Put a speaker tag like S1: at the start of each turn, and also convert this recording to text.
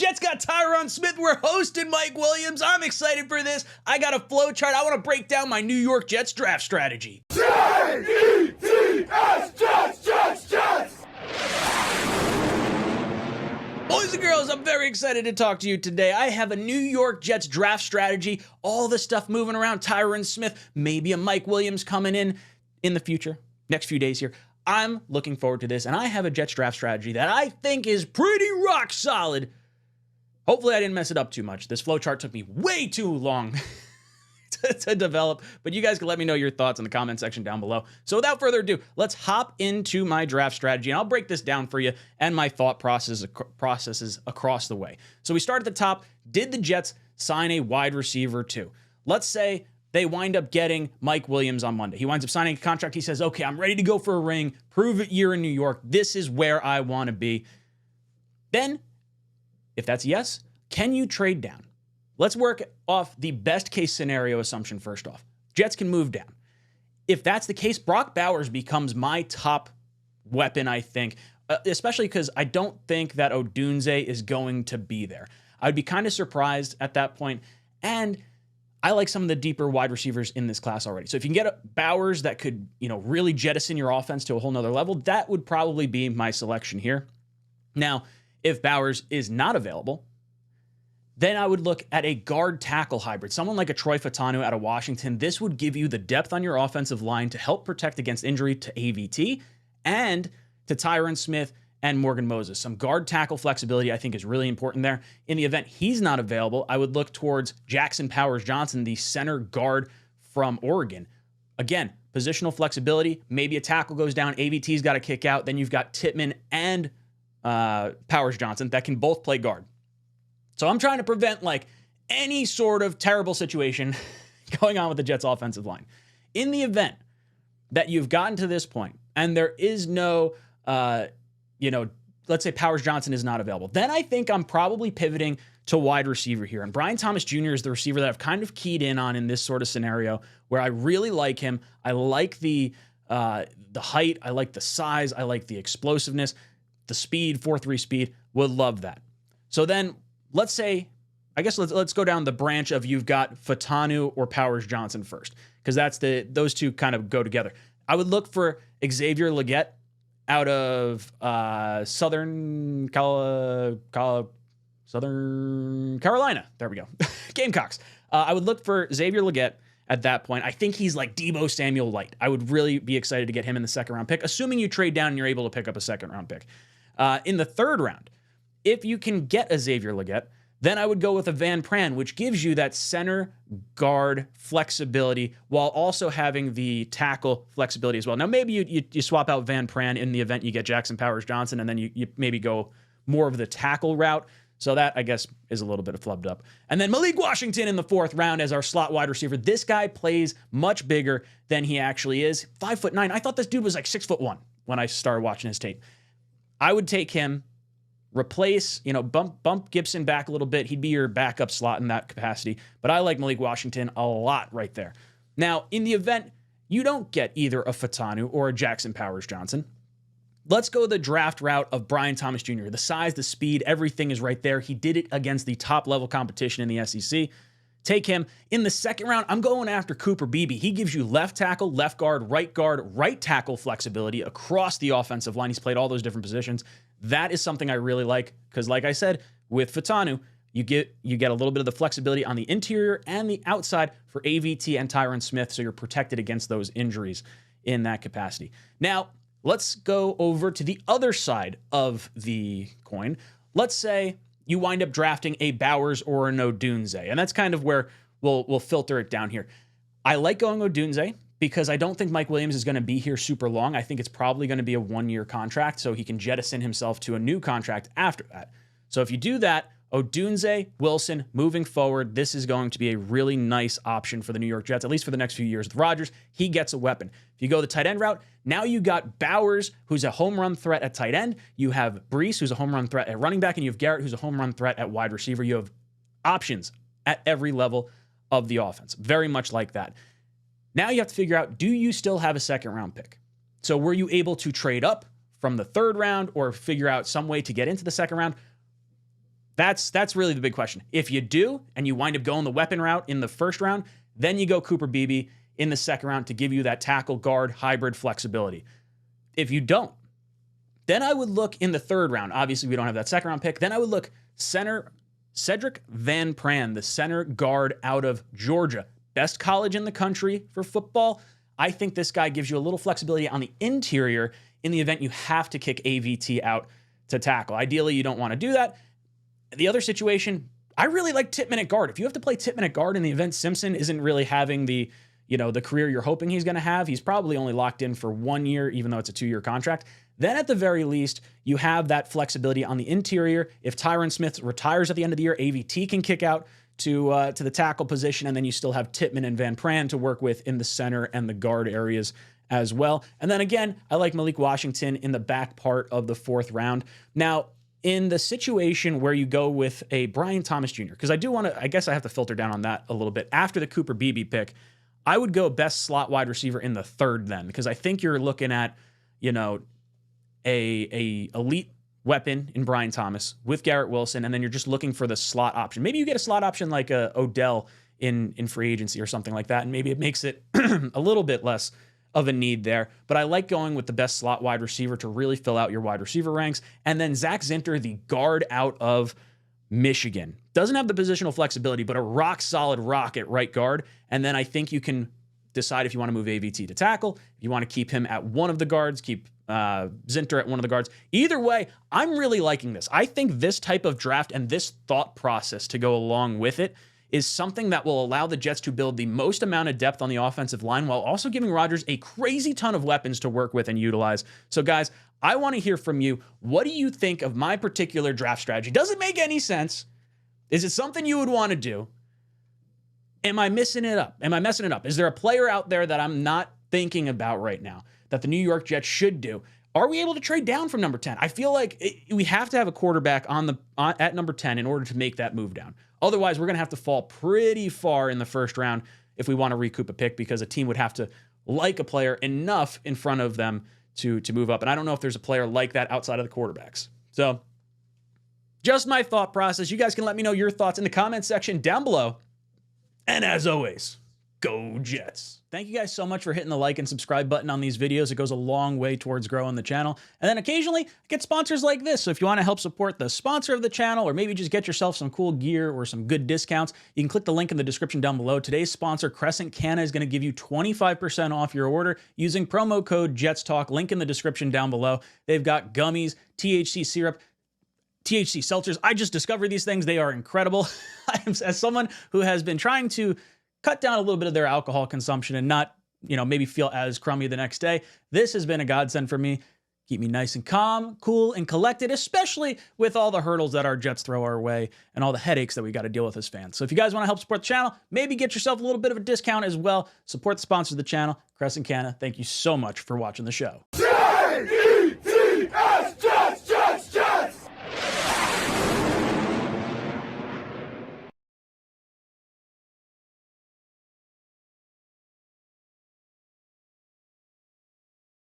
S1: Jets got Tyron Smith. We're hosting Mike Williams. I'm excited for this. I got a flow chart. I want to break down my New York Jets draft strategy.
S2: Jets, Jets!
S1: Boys and girls, I'm very excited to talk to you today. I have a New York Jets draft strategy, all the stuff moving around, Tyron Smith, maybe a Mike Williams coming in the future, next few days here. I'm looking forward to this, and I have a Jets draft strategy that I think is pretty rock solid. Hopefully I didn't mess it up too much. This flowchart took me way too long to develop, but you guys can let me know your thoughts in the comment section down below. So without further ado, let's hop into my draft strategy, and I'll break this down for you and my thought processes across the way. So we start at the top. Did the Jets sign a wide receiver too? Let's say they wind up getting Mike Williams on Monday. He winds up signing a contract. He says, okay, I'm ready to go for a ring. Prove it year in New York. This is where I want to be. Then, if that's a yes, can you trade down? Let's work off the best case scenario assumption first off. Jets can move down. If that's the case, Brock Bowers becomes my top weapon, I think, especially because I don't think that Odunze is going to be there. I'd be kind of surprised at that point, and I like some of the deeper wide receivers in this class already. So if you can get a Bowers that could, really jettison your offense to a whole nother level, that would probably be my selection here. Now, if Bowers is not available, then I would look at a guard tackle hybrid, someone like a Troy Fautanu out of Washington. This would give you the depth on your offensive line to help protect against injury to AVT and to Tyron Smith and Morgan Moses. Some guard tackle flexibility I think is really important there. In the event he's not available, I would look towards Jackson Powers-Johnson, the center guard from Oregon. Again, positional flexibility. Maybe a tackle goes down, AVT's got to kick out. Then you've got Tittman and Powers-Johnson that can both play guard. So I'm trying to prevent any sort of terrible situation going on with the Jets offensive line. In the event that you've gotten to this point and there is no, let's say Powers-Johnson is not available, then I think I'm probably pivoting to wide receiver here. And Brian Thomas Jr. is the receiver that I've kind of keyed in on in this sort of scenario where I really like him. I like the height. I like the size. I like the explosiveness, the speed, 4.3 speed. Would love that. So then, let's say, let's go down the branch of you've got Fautanu or Powers-Johnson first, because those two kind of go together. I would look for Xavier Legette out of Southern Carolina. There we go. Gamecocks. I would look for Xavier Legette at that point. I think he's like Deebo Samuel light. I would really be excited to get him in the second round pick, assuming you trade down and you're able to pick up a second round pick. In the third round, if you can get a Xavier Legette, then I would go with a Van Pran, which gives you that center guard flexibility while also having the tackle flexibility as well. Now, maybe you swap out Van Pran in the event you get Jackson Powers-Johnson, and then you maybe go more of the tackle route. So that, I guess, is a little bit of flubbed up. And then Malik Washington in the fourth round as our slot wide receiver. This guy plays much bigger than he actually is. 5'9". I thought this dude was like 6'1" when I started watching his tape. I would take him, replace, bump Gibson back a little bit. He'd be your backup slot in that capacity. But I like Malik Washington a lot right there. Now, in the event you don't get either a Fautanu or a Jackson Powers-Johnson, let's go the draft route of Brian Thomas Jr. The size, the speed, everything is right there. He did it against the top-level competition in the SEC. Take him. In the second round, I'm going after Cooper Beebe. He gives you left tackle, left guard, right tackle flexibility across the offensive line. He's played all those different positions. That is something I really like because, like I said, with Fautanu, you get a little bit of the flexibility on the interior and the outside for AVT and Tyron Smith, so you're protected against those injuries in that capacity. Now, let's go over to the other side of the coin. Let's say you wind up drafting a Bowers or an Odunze, and that's kind of where we'll filter it down here. I like going Odunze because I don't think Mike Williams is going to be here super long. I think it's probably going to be a one-year contract, so he can jettison himself to a new contract after that. So if you do that, Odunze, Wilson, moving forward, this is going to be a really nice option for the New York Jets, at least for the next few years. With Rodgers, he gets a weapon. If you go the tight end route, now you got Bowers, who's a home run threat at tight end. You have Brees, who's a home run threat at running back, and you have Garrett, who's a home run threat at wide receiver. You have options at every level of the offense. Very much like that. Now you have to figure out, do you still have a second round pick? So were you able to trade up from the third round or figure out some way to get into the second round? That's really the big question. If you do, and you wind up going the weapon route in the first round, then you go Cooper Beebe in the second round to give you that tackle guard hybrid flexibility. If you don't, then I would look in the third round. Obviously, we don't have that second round pick. Then I would look center Cedric Van Pran, the center guard out of Georgia. Best college in the country for football. I think this guy gives you a little flexibility on the interior in the event you have to kick AVT out to tackle. Ideally, you don't want to do that. The other situation, I really like Tippmann at guard. If you have to play Tippmann at guard in the event Simpson isn't really having the career you're hoping he's going to have, he's probably only locked in for 1 year, even though it's a 2-year contract. Then at the very least, you have that flexibility on the interior. If Tyron Smith retires at the end of the year, AVT can kick out to the tackle position, and then you still have Tippmann and Van Pran to work with in the center and the guard areas as well. And then again, I like Malik Washington in the back part of the fourth round. Now, in the situation where you go with a Brian Thomas Jr., because I guess I have to filter down on that a little bit. After the Cooper Beebe pick, I would go best slot wide receiver in the third then, because I think you're looking at, a elite weapon in Brian Thomas with Garrett Wilson, and then you're just looking for the slot option. Maybe you get a slot option like a Odell in free agency or something like that, and maybe it makes it a little bit less of a need there. But I like going with the best slot wide receiver to really fill out your wide receiver ranks. And then Zach Zinter, the guard out of Michigan. Doesn't have the positional flexibility, but a rock-solid rock at right guard. And then I think you can decide if you want to move AVT to tackle, if you want to keep him at one of the guards, keep Zinter at one of the guards. Either way, I'm really liking this. I think this type of draft and this thought process to go along with it is something that will allow the Jets to build the most amount of depth on the offensive line while also giving Rodgers a crazy ton of weapons to work with and utilize. So guys, I want to hear from you. What do you think of my particular draft strategy? Does it make any sense? Is it something you would want to do? Am I messing it up? Is there a player out there that I'm not thinking about right now that the New York Jets should do? Are we able to trade down from number 10? I feel like we have to have a quarterback at number 10 in order to make that move down. Otherwise, we're going to have to fall pretty far in the first round if we want to recoup a pick, because a team would have to like a player enough in front of them to move up. And I don't know if there's a player like that outside of the quarterbacks. So just my thought process. You guys can let me know your thoughts in the comment section down below. And as always, go Jets. Thank you guys so much for hitting the like and subscribe button on these videos. It goes a long way towards growing the channel. And then occasionally I get sponsors like this. So if you want to help support the sponsor of the channel, or maybe just get yourself some cool gear or some good discounts, you can click the link in the description down below. Today's sponsor, 𝐶𝐻 is going to give you 25% off your order using promo code JetsTalk. Link in the description down below. They've got gummies, THC syrup, THC seltzers. I just discovered these things. They are incredible. As someone who has been trying to cut down a little bit of their alcohol consumption and not, maybe feel as crummy the next day, this has been a godsend for me. Keep me nice and calm, cool, and collected, especially with all the hurdles that our Jets throw our way and all the headaches that we got to deal with as fans. So if you guys want to help support the channel, maybe get yourself a little bit of a discount as well. Support the sponsor of the channel, 𝐶𝐻. Thank you so much for watching the show.